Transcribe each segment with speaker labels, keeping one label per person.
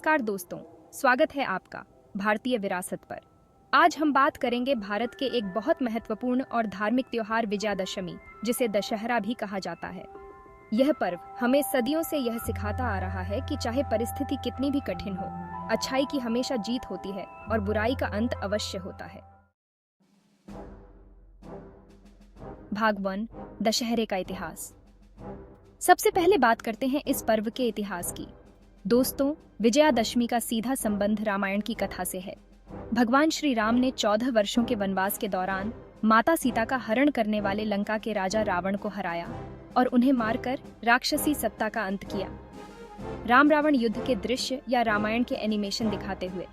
Speaker 1: नमस्कार दोस्तों, स्वागत है आपका भारतीय विरासत पर। आज हम बात करेंगे भारत के एक बहुत महत्वपूर्ण और धार्मिक त्योहार विजयादशमी, जिसे दशहरा भी कहा जाता है। यह पर्व हमें सदियों से यह सिखाता आ रहा है कि चाहे परिस्थिति कितनी भी कठिन हो, अच्छाई की हमेशा जीत होती है और बुराई का अंत अवश्य होता है। भाग 1, दशहरे का इतिहास। सबसे पहले बात करते हैं इस पर्व के इतिहास की। दोस्तों, विजयादशमी का सीधा संबंध रामायण की कथा से है। भगवान श्री राम ने 14 वर्षों के वनवास के दौरान माता सीता का हरण करने वाले लंका के राजा रावण को हराया और उन्हें मारकर राक्षसी सत्ता का अंत किया। राम रावण युद्ध के दृश्य या रामायण के एनिमेशन दिखाते हुए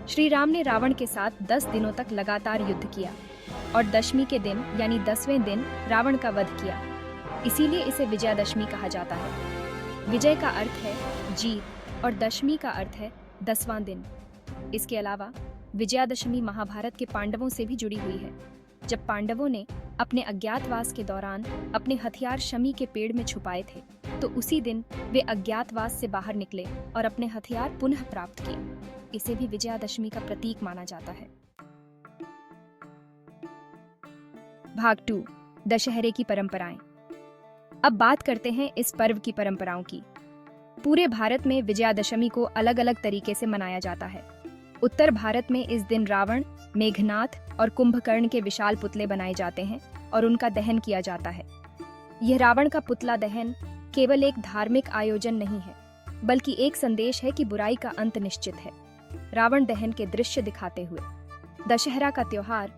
Speaker 1: श्री राम ने रावण के साथ 10 दिनों तक लगातार युद्ध किया और दशमी के दिन यानी 10वें दिन रावण का वध किया। इसीलिए इसे विजयादशमी कहा जाता है। विजय का अर्थ है जीत और दशमी का अर्थ है 10वां दिन। इसके अलावा विजयादशमी महाभारत के पांडवों से भी जुड़ी हुई है। जब पांडवों ने अपने अज्ञातवास के दौरान अपने हथियार शमी के पेड़ में छुपाए थे, तो उसी दिन वे अज्ञातवास से बाहर निकले और अपने हथियार पुनः प्राप्त किए। इसे भी विजयादशमी का प्रतीक माना जाता है। भाग 2, दशहरे की परंपराएं। अब बात करते हैं इस पर्व की परंपराओं की। पूरे भारत में विजयादशमी को अलग अलग तरीके से मनाया जाता है। उत्तर भारत में इस दिन रावण, मेघनाथ और कुंभकर्ण के विशाल पुतले बनाए जाते हैं और उनका दहन किया जाता है। यह रावण का पुतला दहन केवल एक धार्मिक आयोजन नहीं है, बल्कि एक संदेश है कि बुराई का अंत निश्चित है। रावण दहन के दृश्य दिखाते हुए दशहरा का त्योहार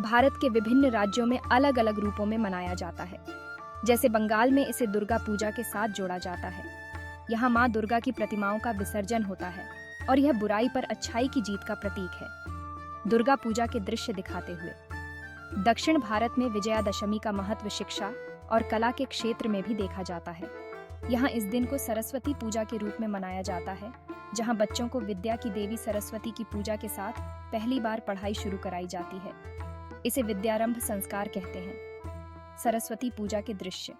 Speaker 1: भारत के विभिन्न राज्यों में अलग अलग रूपों में मनाया जाता है। जैसे बंगाल में इसे दुर्गा पूजा के साथ जोड़ा जाता है। यहाँ माँ दुर्गा की प्रतिमाओं का विसर्जन होता है और यह बुराई पर अच्छाई की जीत का प्रतीक है। दुर्गा पूजा के दृश्य दिखाते हुए दक्षिण भारत में विजयादशमी का महत्व शिक्षा और कला के क्षेत्र में भी देखा जाता है। यहाँ इस दिन को सरस्वती पूजा के रूप में मनाया जाता है, जहाँ बच्चों को विद्या की देवी सरस्वती की पूजा के साथ पहली बार पढ़ाई शुरू कराई जाती है। इसे विद्यारंभ संस्कार कहते हैं। सरस्वती पूजा के दृश्य।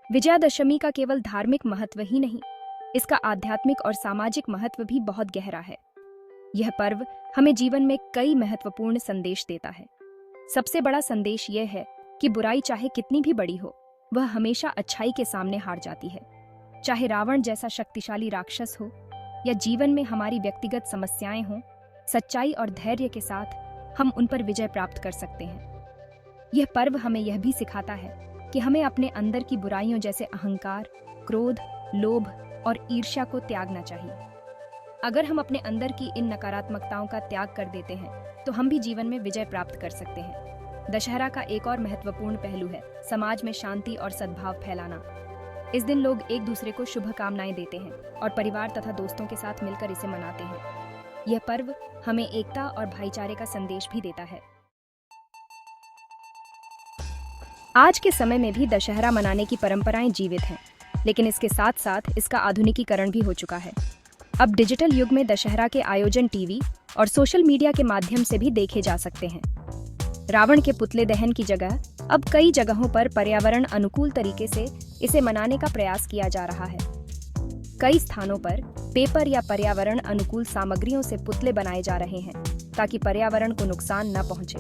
Speaker 1: विजयादशमी का केवल धार्मिक महत्व ही नहीं, इसका आध्यात्मिक और सामाजिक महत्व भी बहुत गहरा है। यह पर्व हमें जीवन में कई महत्वपूर्ण संदेश देता है। सबसे बड़ा संदेश यह है कि बुराई चाहे कितनी भी बड़ी हो, वह हमेशा अच्छाई के सामने हार जाती है। चाहे रावण जैसा शक्तिशाली राक्षस हो या जीवन में हमारी व्यक्तिगत समस्याएं हों, सच्चाई और धैर्य के साथ हम उन पर विजय प्राप्त कर सकते हैं। यह पर्व हमें यह भी सिखाता है कि हमें अपने अंदर की बुराइयों जैसे अहंकार, क्रोध, लोभ और ईर्ष्या को त्यागना चाहिए। अगर हम अपने अंदर की इन नकारात्मकताओं का त्याग कर देते हैं, तो हम भी जीवन में विजय प्राप्त कर सकते हैं। दशहरा का एक और महत्वपूर्ण पहलू है समाज में शांति और सद्भाव फैलाना। इस दिन लोग एक दूसरे को शुभकामनाएं देते हैं और परिवार तथा दोस्तों के साथ मिलकर इसे मनाते हैं। यह पर्व हमें एकता और भाईचारे का संदेश भी देता है। आज के समय में भी दशहरा मनाने की परंपराएं जीवित हैं, लेकिन इसके साथ साथ इसका आधुनिकीकरण भी हो चुका है। अब डिजिटल युग में दशहरा के आयोजन टीवी और सोशल मीडिया के माध्यम से भी देखे जा सकते हैं। रावण के पुतले दहन की जगह अब कई जगहों पर पर्यावरण अनुकूल तरीके से इसे मनाने का प्रयास किया जा रहा है। कई स्थानों पर पेपर या पर्यावरण अनुकूल सामग्रियों से पुतले बनाए जा रहे हैं, ताकि पर्यावरण को नुकसान न पहुंचे।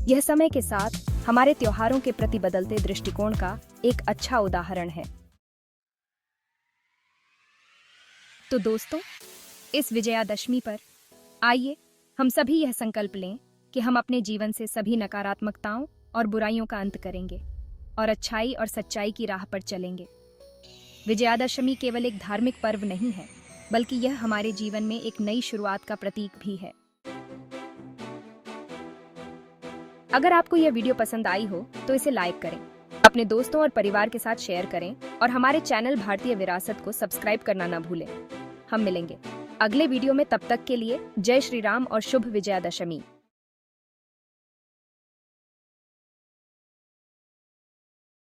Speaker 1: यह समय के साथ हमारे त्योहारों के प्रति बदलते दृष्टिकोण का एक अच्छा उदाहरण है। तो दोस्तों, इस विजयादशमी पर आइए हम सभी यह संकल्प लें कि हम अपने जीवन से सभी नकारात्मकताओं और बुराइयों का अंत करेंगे और अच्छाई और सच्चाई की राह पर चलेंगे। विजयादशमी केवल एक धार्मिक पर्व नहीं है, बल्कि यह हमारे जीवन में एक नई शुरुआत का प्रतीक भी है। अगर आपको यह वीडियो पसंद आई हो तो इसे लाइक करें, अपने दोस्तों और परिवार के साथ शेयर करें और हमारे चैनल भारतीय विरासत को सब्सक्राइब करना न भूलें। हम मिलेंगे अगले वीडियो में, तब तक के लिए जय श्री राम और शुभ विजयादशमी।